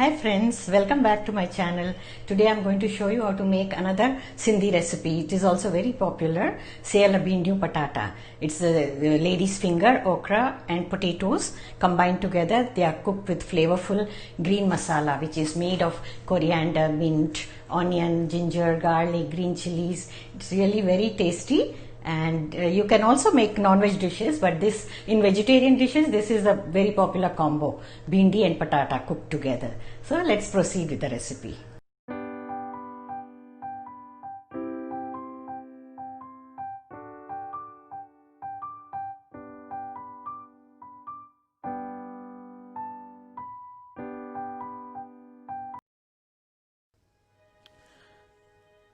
Hi friends, welcome back to my channel. Today I'm going to show you how to make another Sindhi recipe. It is also very popular, Seyala Bhindyoon Patata. It's the lady's finger, okra and potatoes combined together. They are cooked with flavorful green masala, which is made of coriander, mint, onion, ginger, garlic, green chilies. It's really very tasty. And you can also make non-veg dishes, but this in vegetarian dishes this is a very popular combo, bhindi and patata cooked together. So let's proceed with the recipe.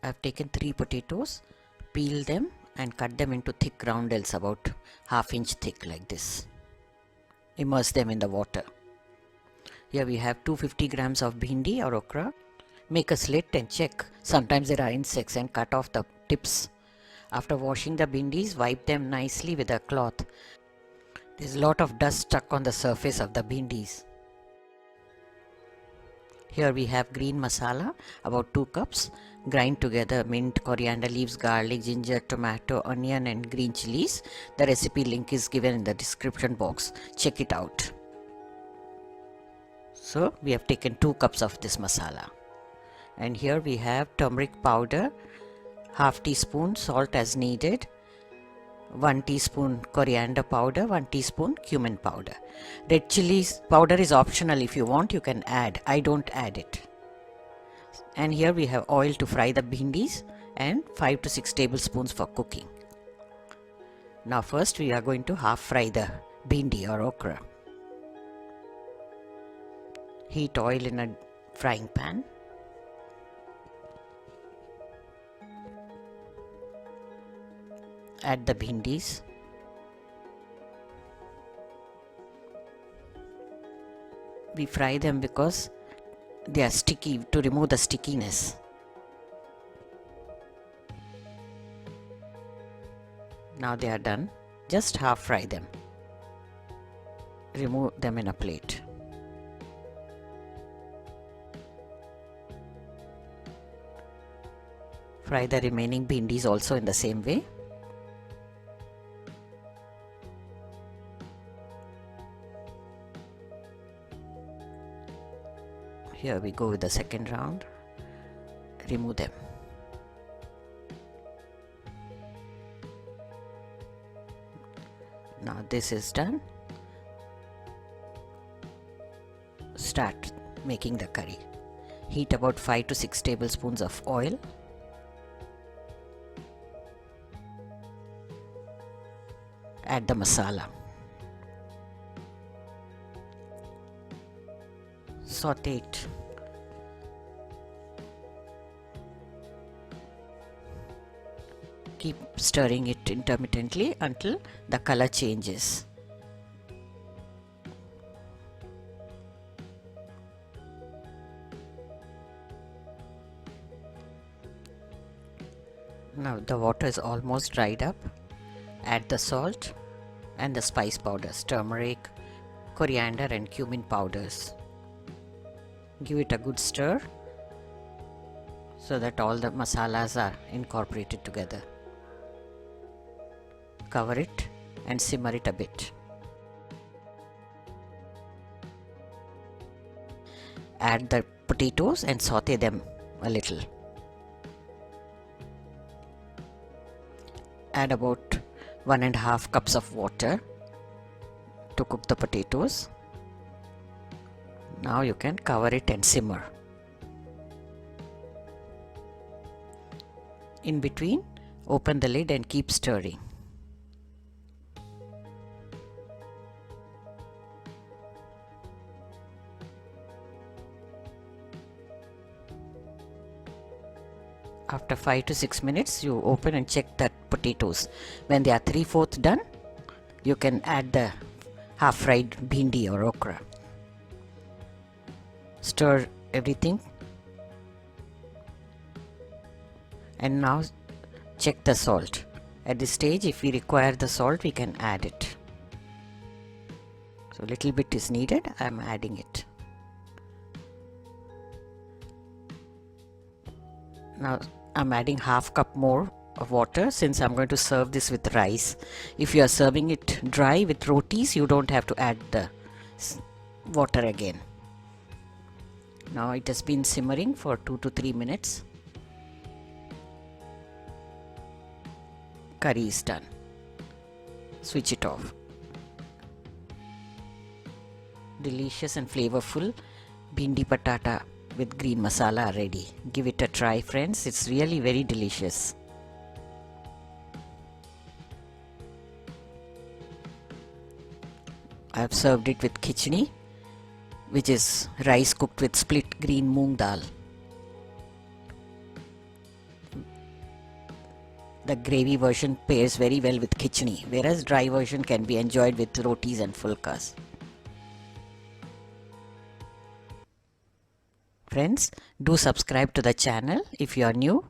I've taken 3 potatoes, peeled them and cut them into thick roundels about ½ inch thick like this. Immerse them in the water. Here we have 250 grams of bhindi or okra. Make a slit and check. Sometimes there are insects and cut off the tips. After washing the bhindis, wipe them nicely with a cloth. There's a lot of dust stuck on the surface of the bhindis. Here we have green masala, about 2 cups. Grind together mint, coriander leaves, garlic, ginger, tomato, onion and green chilies. The recipe link is given in the description box. Check it out. So we have taken 2 cups of this masala. And here we have turmeric powder, ½ teaspoon, salt as needed, 1 teaspoon coriander powder, 1 teaspoon cumin powder. Red chilies powder is optional. If you want you can add. I don't add it. And here we have oil to fry the bhindis and 5 to 6 tablespoons for cooking. Now first we are going to half fry the bhindi or okra. Heat oil in a frying pan. Add the bhindis. We fry them because they are sticky, to remove the stickiness. Now they are done. Just half fry them. Remove them in a plate. Fry the remaining bhindis also in the same way. Here we go with the second round. Remove them. Now this is done. Start making the curry. Heat about 5 to 6 tablespoons of oil. Add the masala. Saute it. Keep stirring it intermittently until the color changes. Now the water is almost dried up. Add the salt and the spice powders, turmeric, coriander and cumin powders. Give it a good stir so that all the masalas are incorporated together. Cover it and simmer it a bit. Add the potatoes and saute them a little. Add about 1½ cups of water to cook the potatoes. Now you can cover it and simmer. In between, open the lid and keep stirring. After 5 to 6 minutes, you open and check the potatoes. When they are 3/4 done, you can add the half fried bhindi or okra. Stir everything and now check the salt. At this stage, if we require the salt, we can add it. So little bit is needed. I am adding it. Now I'm adding half cup more of water since I'm going to serve this with rice. If you are serving it dry with rotis, you don't have to add the water again. Now it has been simmering for 2 to 3 minutes. Curry is done. Switch it off. Delicious and flavorful Bhindi patata with green masala are ready. Give it a try, friends. It's really very delicious. I have served it with khichdi, which is rice cooked with split green moong dal. The gravy version pairs very well with khichdi, whereas dry version can be enjoyed with rotis and fulkas. Friends, do subscribe to the channel if you are new,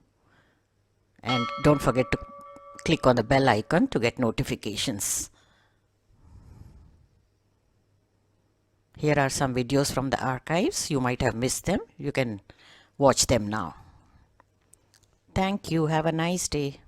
and don't forget to click on the bell icon to get notifications. Here are some videos from the archives. You might have missed them. You can watch them now. Thank you. Have a nice day.